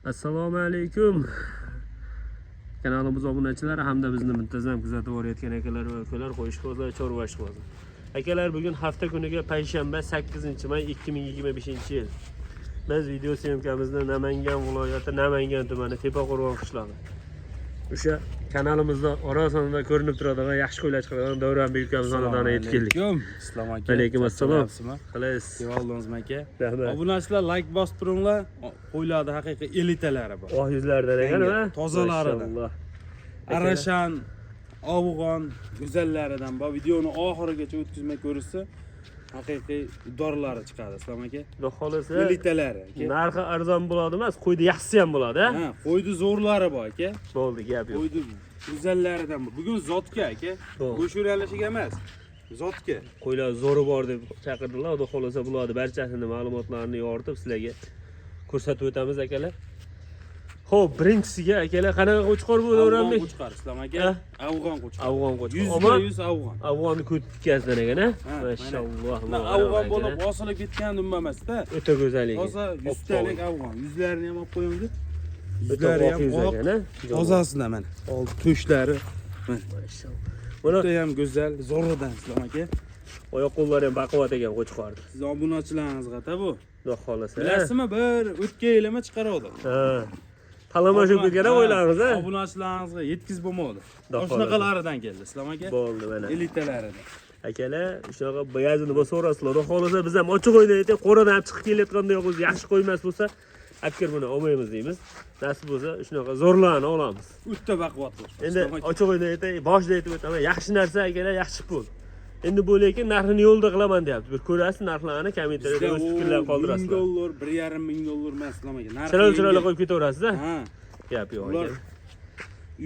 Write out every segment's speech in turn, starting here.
Assalomu alaykum. Kanalimiz obunachilari hamda bizni muntazam kuzatib borayotgan akalar va ukalar, qo'yishqozlar, chorvashqozlar. Akalar, bugun hafta kuniga payshanba 8-may 2025-yil. Biz video syomkamizni Namangan viloyati Namangan tumani Tepaqo'rg'on qishlog'i. O'sha kanalimizda orasida ko'rinib turadigan yaxshi qo'ylar chiqargan Davronbek ukamiz xonadoniga yetib keldik. Assalomu alaykum. Alaykum assalom. Qalaysiz? Devoldingizmi aka? Rahmat. Obunachilar like bosib turinglar. Qo'ylarda haqiqiy elitalari bor. Oh yuzlardan ekan va tozalaridan. Arashan, Afg'on go'zallaridan bu videoni oxirigacha o'tkazmay ko'rishsa, haqiqiy dorlari chiqadi. Assalom aka. Xudo xolasa. Elitalari aka. Narxi arzon bo'ladi emas, qo'ydi yaxshisi ham bo'ladi, ha? Ha, qo'ydi zo'rlari bor aka. Bo'ldi, gap yo'q. Qo'ydi go'zallaridan bor. Bugun zotga aka. Go'shuralashiga emas. Zotga. Qo'ylar zo'ri bor deb chaqirdilar. Xudo xolasa bo'ladi. Barchasini ma'lumotlarni yoritib sizlarga ko'rsatib o'tamiz akalar. Xo'p, birinchisiga akalar qanaqa qo'chqor bu Davronbek? Qo'chqor, Islom aka. Afg'on qo'chqor. Afg'on qo'chqor. 100% Afg'on. Afg'onni ko'tkazdan ekan, ha? Mashalloh. Afg'on bo'lib osilib ketgan dummamasda. O'ta go'zalligi. Toza 100 talik Afg'on. Yuzlarini ham olib qo'yinglar. Yuzlari ham oq, tozasida mana. Old to'shlari. Mashalloh. Buni ham go'zal, zo'ridan Islom aka. Oyoq qo'llari ham baquvvat ekan qo'chqorni. Siz obunachilaringizga bu. Xudo xolasa. Bilasizmi, bir o'tgan yilimi chiqaruvdi. Ha. Talomashib ketgan o'ylaringiz, ha? Obunachilaringizga yetkazib bo'lmadi. Shunaqalaridan keldi Islom aka. Bo'ldi mana. Elitalaridan. Akalar, shunaqa bayazini bo'lsa so'rasizlar. Xudo xolasa biz ham ochiq o'yda aytib, qo'radan olib chiqib kelayotganda yo'q, o'zi yaxshi qo'ymas bo'lsa, akir buni olmaymiz deymiz. Nasib bo'lsa, shunaqa zo'rlarni olamiz. O'ta baquvvat bo'l. Endi ochiq o'yda aytay, boshida aytib o'taman, yaxshi narsa akalar, yaxshi pul. Endi bu lekin narxini yo'lda qilaman deyapti. Bir ko'rasiz narxlarni kommentariyada o'z fikrlarni qoldirasiz. $1000, $1,500 emas Islom aka. Chiroyli qo'yib ketaverasiz, ha? Gap yo'q ekan.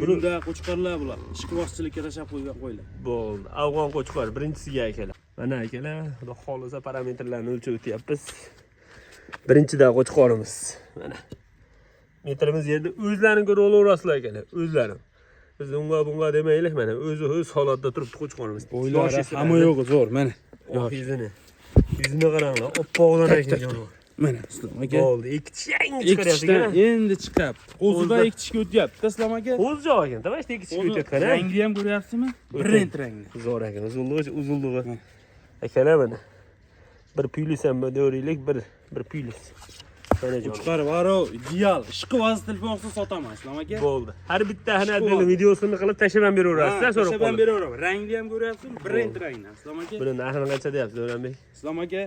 Bunda qo'chqorlar bular. Ishqibozchilikka tashab qo'ygan qo'ylar. Bo'ldi. Afg'on qo'chqor birinchisiga akalar. Mana akalar, xudo xolasa parametrlarni o'lchab o'tyapmiz. Birinchida qo'chqorimiz. Mana. Metrimiz yerda o'zlarini ko'rib olaverasizlar akalar, o'zlari. Biz bunga demaylik, mana o'z holatda turibdi qo'chqorimiz. Bo'ylari hamma yo'q zo'r, mana. Yosh yuzini. Yuzini qaranglar, oppoqdan ekan jonivor. Mana Islom aka. Bo'ldi, ikki tish yangi chiqaryapti. Endi chiqyapti. Qo'zida ikki tishga o'tyapti, Islom aka. Qo'z joy ekan, davashda ikki tishga o'tyapti. Rangni ham ko'ryapsizmi? Brend rangi. Zo'r ekan, uzunligi. Akalar mana. Bir plyus ham deyoraylik, bir plyus. Mana joy. Chiqarib, varo, ideal. Ishqiboz telefonsiz sotaman, Islom aka. Bo'ldi. Har bitta xanadini videosini qilib tashlab ham beraverasiz, so'rab tashlab ham beraveramiz. Rangni ham ko'ryapsizmi? Brend rangi, Islom aka. Buni narxini qancha deyapsiz, Davronbek? Islom aka,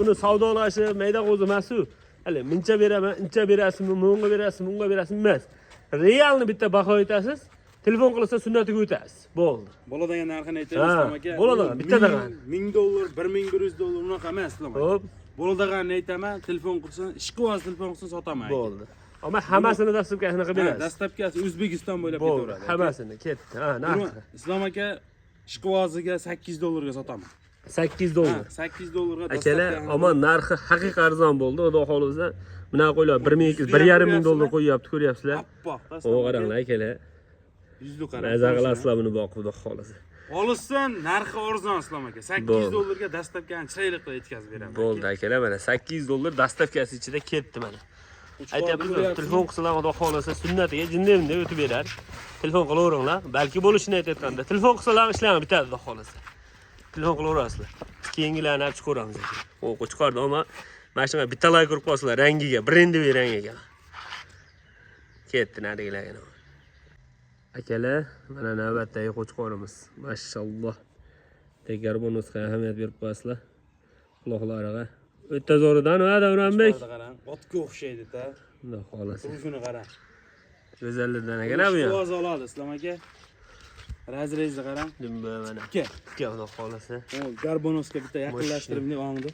buni savdolashib, mayda qo'zi emas-ku. Hali mincha beraman, incha berasizmi, munga berasizmi, munga berasizmi emas. Realni bitta baho aytasiz. Telefon qilsa sunnatiga o'tasiz. Bo'ldi. Bo'ladigan narxini aytamiz, Islom aka. Bo'ladi, bittadan. $1000, $1100 unaqa emas, Islom aka. Xo'p. Bo'ladiganini aytaman, telefon qilsin, ishqiboz telefon qilsin sotaman. Bo'ldi. Ammo hammasini dastlabkasini qilib berasiz. Dastlabkasi O'zbekiston bo'ylab ketaveradi. Hammasini ketdi. Ha, narxi. Islom aka, ishqiboziga $8 ga sotaman. $8. $8 ga akalar, ammo narxi haqiqiy arzon bo'ldi. Xudo xolasa, bunaqa qo'ylar $1,500 qo'yyapti, ko'ryapsizlar? O, qaranglar akalar. Yuzli qarang. Maza qilasizlar buni boqib, Xudo xolasa. Olishsin, narxi arzon Islom aka. $8 ga dastlabkani chiroyli qilib yetkazib beraman. Bo'ldi akalar, mana $8 dastlabkasi ichida ketdi mana. Aytayapmiz, telefon qilsalar Xudo xolasa sunnatiga jinday o'tib berar. Telefon qilaveringlar, balki bo'lishini aytayotganda. Telefon qilsalar ishlar bitadi Xudo xolasa. Telefon qilaverasizlar. Keyingilarni olib chiqaramiz aka. O, qo'chqorda ammo mana shunga bitta like urib qo'ysizlar, rangiga, brendiy rang ekan. Ketdi narigilarga. Akalar, mana navbatdagi qo'chqorimiz. Mashalloh. Tekrar bonusga ahamiyat berib qo'yasizlar. Quloqlariga. O'ta zo'ridan va Davronbek. Qarang, otga o'xshaydi-da. Xudo xolasa. Shuni qarang. Go'zallikdan ekan bu ham. Ovoz oladi Islom aka. Razrezni qarang. Dumba mana. Ikki Xudo xolasa. Garbonosga bitta yaqinlashtirib ongdi.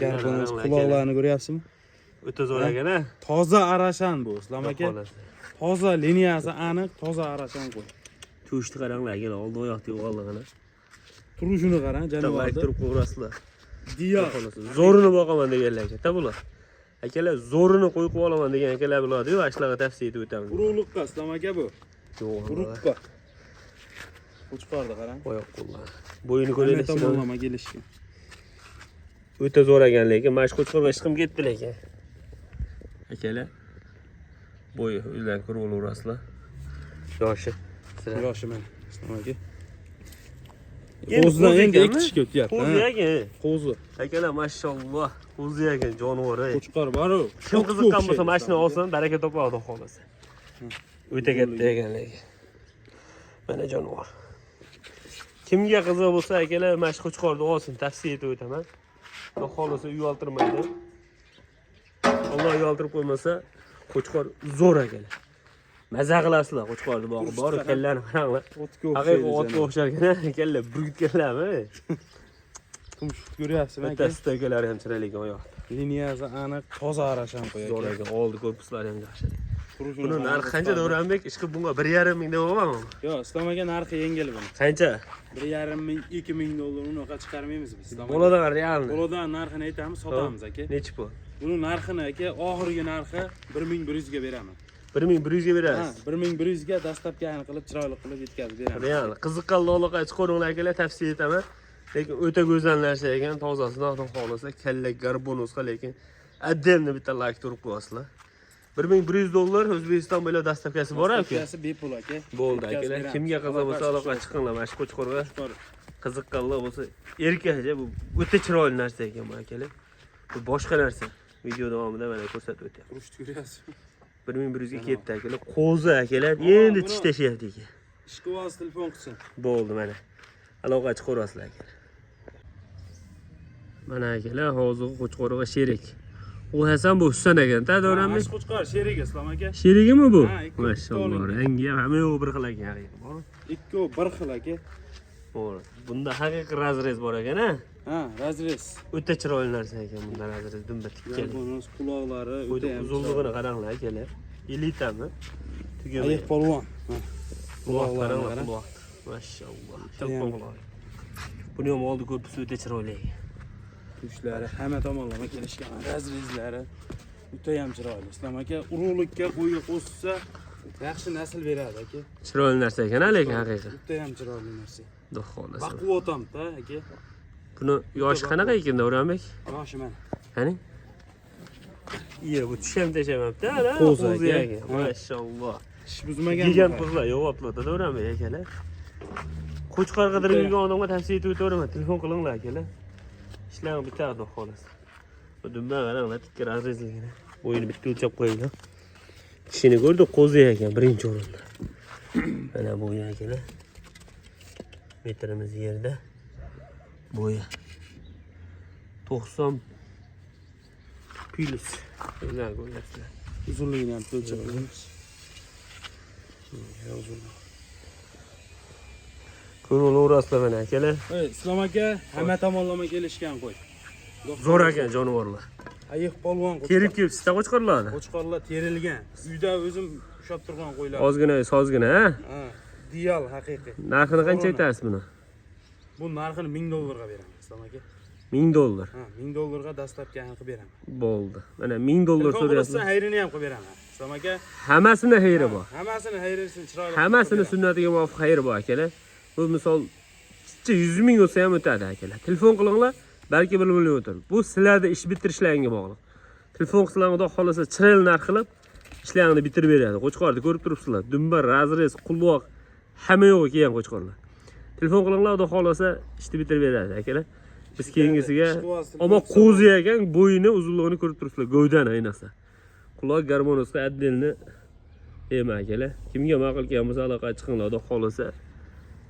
Garbonos quloqlarini ko'ryapsizmi? O'ta zo'r ekan-a. Toza arashan bu Islom aka. Toza liniyasi aniq, toza arashan qo'y. To'shni qaranglar, akalar, oldi oyoqda yo'qoldig'ini. Turishini qarang, janovorda. Turib qo'yasizlar. Diyo. Zo'rini boqaman deganlar aka, bular. Akalar, zo'rini qo'yib olaman degan akalar bo'ladi-yu, ashlarga tavsiya etib o'tamiz. Urug'liqqa Islom aka bu. Yo'q. Urug'qa. Qo'chqorda qarang. Oyoq qo'llar. Bo'yini ko'raylik. Tomonlama kelishgan. O'ta zo'r ekan, lekin mana shu qo'chqorga ishqim ketdi lekin. Akalar, Bo'yi o'zdan ko'rib olaverasizlar. Yoshi. Yoshi mana. Islom aka. Endi Qo'zidan endi ekanmi? ikki chiqib ketyapti. Qo'zi ekan. Qo'zi. Akalar mashalloh. Qo'zi ekan jonivor. Qo'chqor bor-ku. Kim qiziqqan bo'lsa mashina olsin, baraka topadi xudo xolasa. O'ta katta ekan lekin. Mana jonivor. Kimga qiziq bo'lsa akalar mana shu qo'chqorni olsin, tavsiya etib o'taman. Xudo xolasa uyaltirmaydi. Alloh uyaltirib qo'ymasa, qo'chqor zo'r akalar. Maza qilasizlar qo'chqorni bog'i bor, kallarni qaranglar. Haqiqiy otga o'xsharkan, kallar burgutganlarmi? Tumshut ko'ryapsizmi aka? Bittasi akalar ham chiroyli ekan oyoq. Liniyasi aniq, toza arasham qo'ygan. Zo'r ekan, oldi korpuslari ham yaxshi. Buni narxi qancha Davronbek? Ishqi bunga 1,5 ming deb olganmi? Yo'q, Islom aka narxi yengil buni. Qancha? 1,5 ming, 2 ming dollar unaqa chiqarmaymiz biz. Boladan realni. Boladan narxini aytamiz, sotamiz aka. Nechi pul? Buni narxini aka, oxirgi narxi 1100 ga beraman. 1100 ga berasiz. Ha, 1100 ga dastlabkini qilib, chiroyli qilib yetkazib beraman. Real. Qiziqqan loqqa chiqaringlar akalar, tavsiya etaman. Lekin o'ta go'zal narsa ekan, tozasini xudo xolasa, kalla garbonosqa lekin отдельно bitta like turib qo'yasizlar. 1100 dollar O'zbekiston bo'ylab dastavkasi bor aka. Dastavkasi bepul aka. Bo'ldi akalar. Kimga qiziq bo'lsa aloqa chiqinglar, mana shu qo'chqorga. Qiziqqanlar bo'lsa, erkakcha bu o'ta chiroyli narsa ekan bu akalar. Bu boshqa narsa. Video davomida mana ko'rsatib o'tyapman. Urushni ko'ryapsizmi? 1100 ga ketdi akalar. Qo'zi akalar endi tish tashlayapti ekan. Ishqibaz telefon qilsin. Bo'ldi mana. Aloqa chiqarasizlar akalar. Mana akalar, hozir qo'chqorga sherik. U Hasan bu Husan ekan-da, Davronmi? Mana qo'chqor sherigi Islom aka. Sherigimi bu? Ha, ikki Mashalloh, rangi ham hamma yo'q bir xil ekan haqiqatan. Ikkovi bir xil aka. Bo'ldi. Bunda haqiqiy razrez bor ekan-a? Ha, razrez. O'ta chiroyli narsa ekan bunda razrez, dumba tikkan. Bonus quloqlari o'ta ham uzunligini qaranglar akalar. Elitami? Tugama. Ayiq polvon. Quloqlari quloq. Mashalloh. Chalqon quloq. Buni ham oldi korpusi o'ta chiroyli ekan. Tushlari hamma tomonlama kelishgan. Razrezlari o'ta ham chiroyli. Islom aka urug'likka qo'yga qo'shsa yaxshi nasl beradi aka. Chiroyli narsa ekan, lekin haqiqiy. O'ta ham chiroyli narsa. Xudo xolasa. Baquvvatamda aka. Buni yoshi qanaqa ekan Davronbek? Yoshi mana. Qani? Iya, bu tush ham tashamabdi, ana. Qo'zi ekan. Mashalloh. Ish buzmagan. Degan qizlar yo'qotdi Davronbek akalar. Qo'chqor qidirib yurgan odamga tavsiya etib o'tiraman. Telefon qilinglar akalar. Ishlarni bitadi xolos. Bu dumba qaranglar, tikka razrezligini. Bo'yini bitta o'lchab qo'yinglar. Kishini ko'rdi, qo'zi ekan birinchi o'rinda. Mana bo'yi akalar. Metrimiz yerda. Bo'yi 90 plus. Ular ko'ryapsizlar. Uzunligini ham o'lchab olamiz. Ko'raverasizlar mana akalar. Islom aka hamma tomonlama kelishgan qo'y. Zo'r ekan jonivorlar. Ayiq polvon Terib kelibsiz-da qo'chqorlarni. qo'chqorlar terilgan. Uyda o'zim ushlab turgan qo'ylar. Ozgina, sozgina, ha? Ha, dial haqiqiy. Narxini qancha aytasiz buni? Bu narxini 1000 dollarga beraman, Islom aka. 1000 dollar. Ha, 1000 dollarga dastlabkini qilib beraman. Bo'ldi. Mana 1000 dollar so'rayapsiz. Hayrini ham qilib beraman. Islom aka. Hammasini xayri bor. Hammasini hayrisin chiroyli. Hammasini sunnatiga muvofiq xayri bor akalar. Bu misol 100 ming bo'lsa ham o'tadi akalar. Telefon qilinglar, balki bilmay o'tir. Bu sizlarda ish bitirishlaringizga bog'liq. Telefon qilsanglar, xudo xolasa chiroyli narx qilib ishlaringni bitirib beradi. Qo'chqorni ko'rib turibsizlar. Dumba, razrez, quloq hamma yo'q ekan qo'chqorlar. Telefon qilinglar, xudo xolasa ishni bitirib beradi akalar. Biz keyingisiga ammo qo'zi ekan, bo'yini, uzunligini ko'rib turibsizlar. G'ovdan ayniqsa. Quloq garmonosqa отдельно ema akalar. Kimga ma'qul kelgan bo'lsa aloqa chiqinglar, xudo xolasa.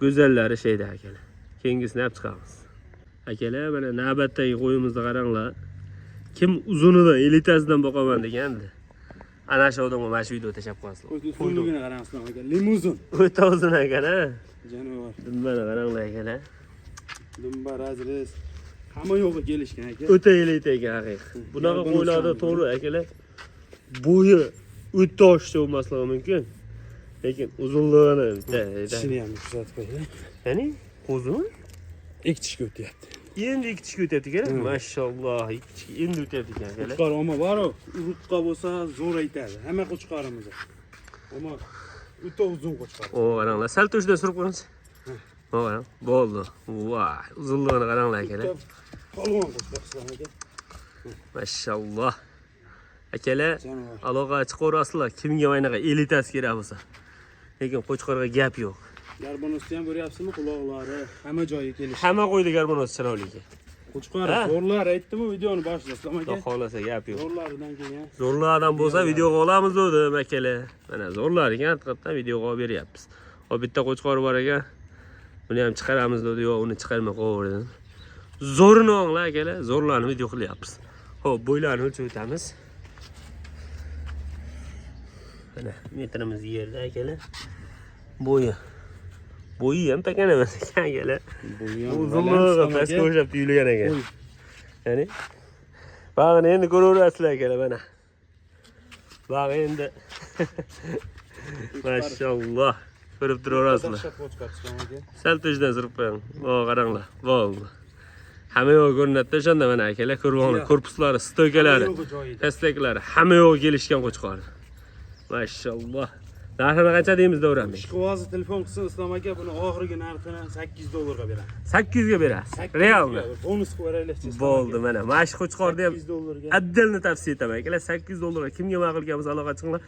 Go'zallari şeyda akalar. Keyingisini olib chiqamiz. Akalar, mana navbatdagi qo'yimizni qaranglar. Kim uzunidan, elitasidan boqaman degandi. Ana shu odamga mana shu videoni tashab qo'yasizlar. Uzunligini qarang Islom aka. Limuzin. O'ta uzun ekan, ha? Jonivor. Dumbani qaranglar akalar. Dumba razrez. Hamma yo'g'i kelishgan aka. O'ta elita ekan haqiqiy. Bunaqa qo'ylarda to'g'ri akalar. Bo'yi o'ta oshcha bo'lmasligi mumkin. Lekin uzunligini Tishini ham kuzatib qo'ying. Ya'ni qo'zimi? Ikki tishga o'tyapti. Endi ikki tishga o'tyapti ekan. Mashalloh, ikki tishga endi o'tyapti ekan akalar. Qo'chqor ammo bor-ku, urug'qa bo'lsa zo'r aytadi. Hamma qo'chqorimiz. Ammo o'ta uzun qo'chqor. O, qaranglar, sal to'shdan surib qo'yamiz. Mana, bo'ldi. Voy, uzunligini qaranglar akalar. Polvon qo'chqor Islom aka. Mashalloh. Akalar, Janovar. aloqa chiqarasizlar. Kimga maynaqa elitasi kerak bo'lsa. Lekin qo'chqorga gap yo'q. Garbonosni ham ko'ryapsizmi? Quloqlari hamma joyiga kelish. Hamma qo'ydi garbonos chiroyliga. Qo'chqor Ha? zo'rlar aytdimi videoni boshida Islom aka? Xudo xolasa gap yo'q. Zo'rlaridan keyin Zo'rlardan bo'lsa videoga olamiz dedim akalar. Mana zo'rlar ekan, haqiqatdan videoga olib beryapmiz. Hop bitta qo'chqor bor ekan. Buni ham chiqaramiz dedi, yo'q, uni chiqarmay qo'yverdim. Zo'rini o'nglar akalar, zo'rlarni video qilyapmiz. Xo'p, bo'ylarni o'lchab o'tamiz. Mana metrimiz yerda akalar. Bo'yi ham takan emas ekan akalar. Uzunlig'i pastga o'xshab tuyulgan ekan. Ya'ni bag'ini endi ko'raverasizlar akalar mana. Bag' endi mashalloh ko'rib turaverasizlar. Sal tejdan surib qo'ying. Voh, qaranglar. Bo'ldi. Hamma yo'q ko'rinadi o'shanda mana akalar, ko'rg'onlar, korpuslari, stoykalari, dastaklari hamma yo'q kelishgan qo'chqor. Mashalloh. Narxini qancha deymiz davranmi? Ishqivozi telefon qilsin Islom aka, buni oxirgi narxini $800 beradi. 800 ga berasiz. Realmi? Bonus qilib beraylik. Bo'ldi mana. Mana shu qo'chqorni ham $800 addalni tavsiya etaman akalar. $800 kimga ma'qul kelsa aloqa chiqinglar.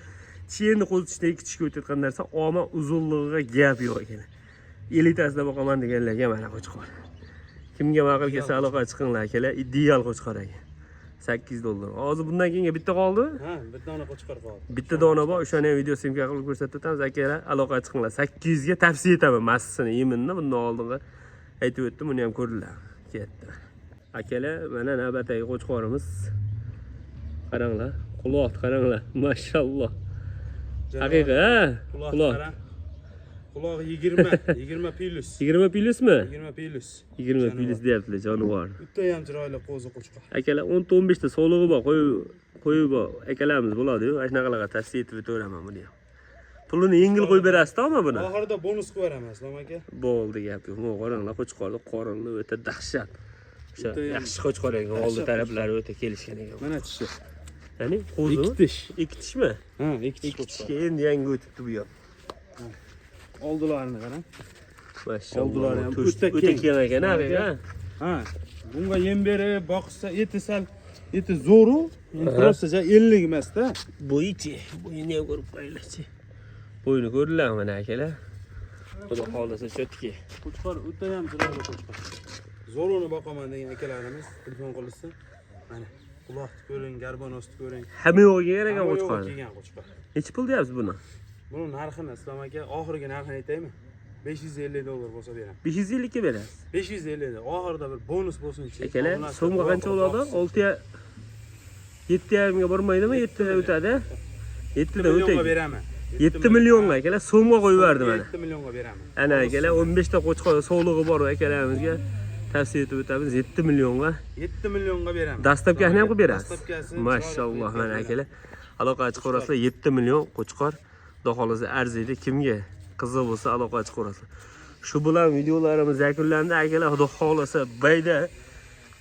Chiyeni qo'zishda ikki tishga o'tayotgan narsa, oma uzunligiga gap yo'q ekan. Elitasida boqaman deganlarga mana qo'chqor. Kimga ma'qul kelsa aloqa chiqinglar akalar. Ideal qo'chqor ekan. $800. Hozir bundan keyin bitta qoldi. Ha, bitta dona qo'chqor qoldi. Bitta dona bor, o'shani ham video syomka qilib ko'rsatib o'tamiz akalar. Aloqa chiqinglar. 800 ga tavsiya etaman. Massasini yeminni bundan oldinga aytib o'tdim, uni ham ko'rdilar. Ketdi. Akalar, mana navbatdagi qo'chqorimiz. Qaranglar, quloq qaranglar. Mashalloh. Haqiqiy, ha? Quloq. Quloq 20 plus. 20 plusmi? 20 plus. 20 plus deyaptilar, jonivor. Bitta ham chiroyli qo'zi qo'chqor. Akalar 10-15 ta sog'lig'i bor, qo'yib bor. Akalarimiz bo'ladi-yu, ana shunaqalarga tavsiya etib o'tiraman buni ham. Pulini yengil qo'yib berasiz-mi buni? Oxirida bonus qilib beraman, Islom aka. Bo'ldi, gap yo'q. Qaranglar, qo'chqorni qorinli o'ta dahshat. O'sha yaxshi qo'chqor ekan, oldi taraflari o'ta kelishgan ekan. Mana tishi. Ya'ni qo'zi Ikki tish. Ikki tishmi? Ha, ikki tish Ikki qo'chqor. tishga endi yangi o'tibdi bu ham. Oldilarini qarang. Mashalloh. Oldilari ham o'ta keng ekan, ha. Ha, bunga yem berib, boqsa eti zo'ru, просто 50 emas-da. Bo'yichi, bo'yini ham ko'rib qo'yinglarchi. Bo'yini ko'rdilarmi mana akalar? Xudo xolasa chotki. Qo'chqor o'ta ham chiroyli qo'chqor. Zo'runi boqaman degan akalarimiz telefon qilsa, mana quloqni ko'ring, garbonosni ko'ring. Hamma yo'q kerak qo'chqor. Kelgan qo'chqor. Nechi pul deyapsiz buni? Buni narxini Islom aka, oxirgi narxini aytaymi? $550 bo'lsa beraman. 550 ga berasiz. 550. Oxirida bir bonus bo'lsin-chi. Akalar, so'mga qancha bo'ladi? 7.5 ga bormaydimi? 7 da o'tadi. 7 da o'tadi. Beraman. 7 millionga akalar so'mga qo'yib berdi mana. 7 millionga beraman. Ana akalar 15 ta qo'chqor sog'lig'i bor akalarimizga tavsiya etib o'tamiz 7 millionga. 7 millionga beraman. Dastlabkasini ham qilib berasiz. Dastlabkasi. Mashalloh mana akalar. Aloqa chiqarasizlar 7 million qo'chqor. Xudo xolasa arziydi. Kimga qiziq bo'lsa aloqa chiqarasizlar. Shu bilan videolarimiz yakunlandi akalar. Xudo xolasa bayda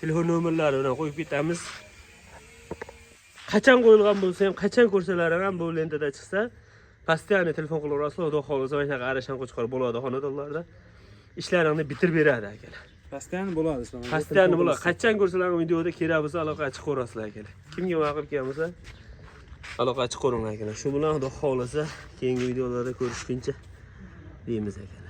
telefon nomerlari bilan qo'yib ketamiz. Qachon qo'yilgan bo'lsa ham, qachon ko'rsalar ham bu lentada chiqsa, pastdan telefon qilaverasizlar. Xudo xolasa mana shunaqa arashan qo'chqor bo'ladi xonadonlarda. Ishlaringni bitirib beradi akalar. Pastdan bo'ladi Islom aka. Pastdan bo'ladi. Qachon ko'rsalar videoda kerak bo'lsa aloqa chiqarasizlar akalar. Kimga ma'qul kelsa aloqa chiqaringlar akalar. Shu bilan Xudo xolasa keyingi videolarda ko'rishguncha deymiz akalar.